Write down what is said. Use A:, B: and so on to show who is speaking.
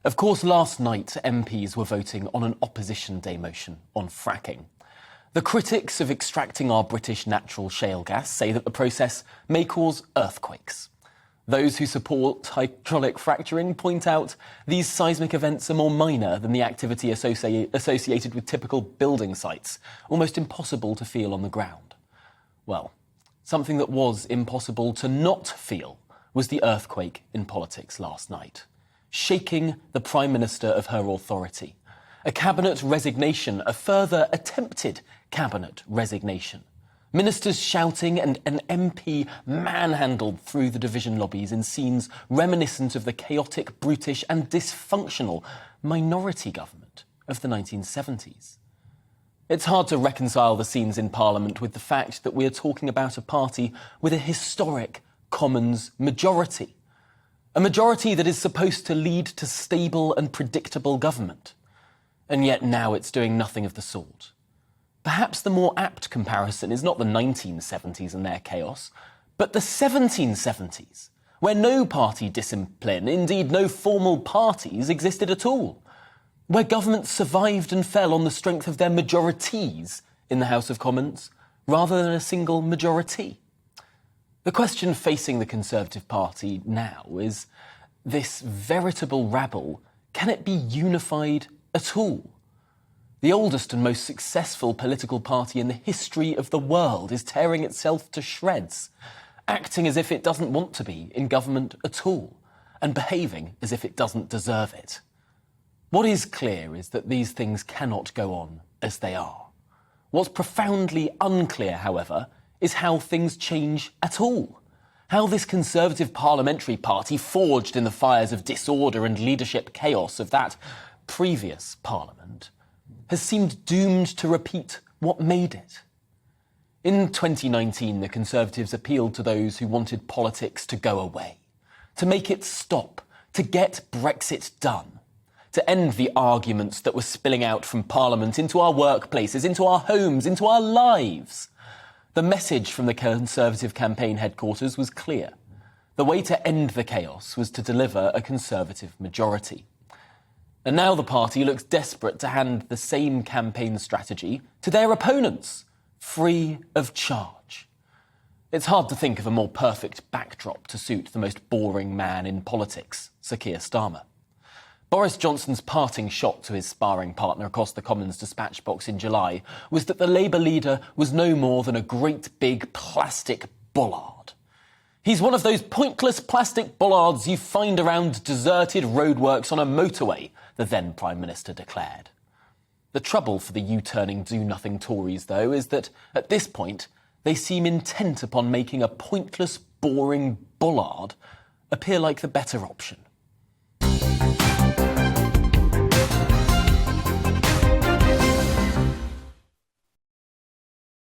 A: Of course, last night MPs were voting on an opposition day motion on fracking. The critics of extracting our British natural shale gas say that the process may cause earthquakes. Those who support hydraulic fracturing point out these seismic events are more minor than the activity associated with typical building sites, almost impossible to feel on the ground. Well, something that was impossible to not feel was the earthquake in politics last night, shaking the Prime Minister of her authority. A cabinet resignation, a further attempted cabinet resignation. Ministers shouting and an MP manhandled through the division lobbies in scenes reminiscent of the chaotic, brutish and dysfunctional minority government of the 1970s. It's hard to reconcile the scenes in Parliament with the fact that we are talking about a party with a historic Commons majority. A majority that is supposed to lead to stable and predictable government. And yet now it's doing nothing of the sort. Perhaps the more apt comparison is not the 1970s and their chaos, but the 1770s, where no party discipline, indeed no formal parties, existed at all, where governments survived and fell on the strength of their majorities in the House of Commons, rather than a single majority. The question facing the Conservative Party now is, this veritable rabble, can it be unified at all? The oldest and most successful political party in the history of the world is tearing itself to shreds, acting as if it doesn't want to be in government at all, and behaving as if it doesn't deserve it. What is clear is that these things cannot go on as they are. What's profoundly unclear, however, is how things change at all. How this Conservative parliamentary party, forged in the fires of disorder and leadership chaos of that previous parliament, has seemed doomed to repeat what made it. In 2019, the Conservatives appealed to those who wanted politics to go away, to make it stop, to get Brexit done, to end the arguments that were spilling out from Parliament into our workplaces, into our homes, into our lives. The message from the Conservative campaign headquarters was clear. The way to end the chaos was to deliver a Conservative majority. And now the party looks desperate to hand the same campaign strategy to their opponents, free of charge. It's hard to think of a more perfect backdrop to suit the most boring man in politics, Sir Keir Starmer. Boris Johnson's parting shot to his sparring partner across the Commons dispatch box in July was that the Labour leader was no more than a great big plastic bollard. He's one of those pointless plastic bollards you find around deserted roadworks on a motorway, the then Prime Minister declared. The trouble for the U-turning do-nothing Tories, though, is that at this point they seem intent upon making a pointless, boring bollard appear like the better option.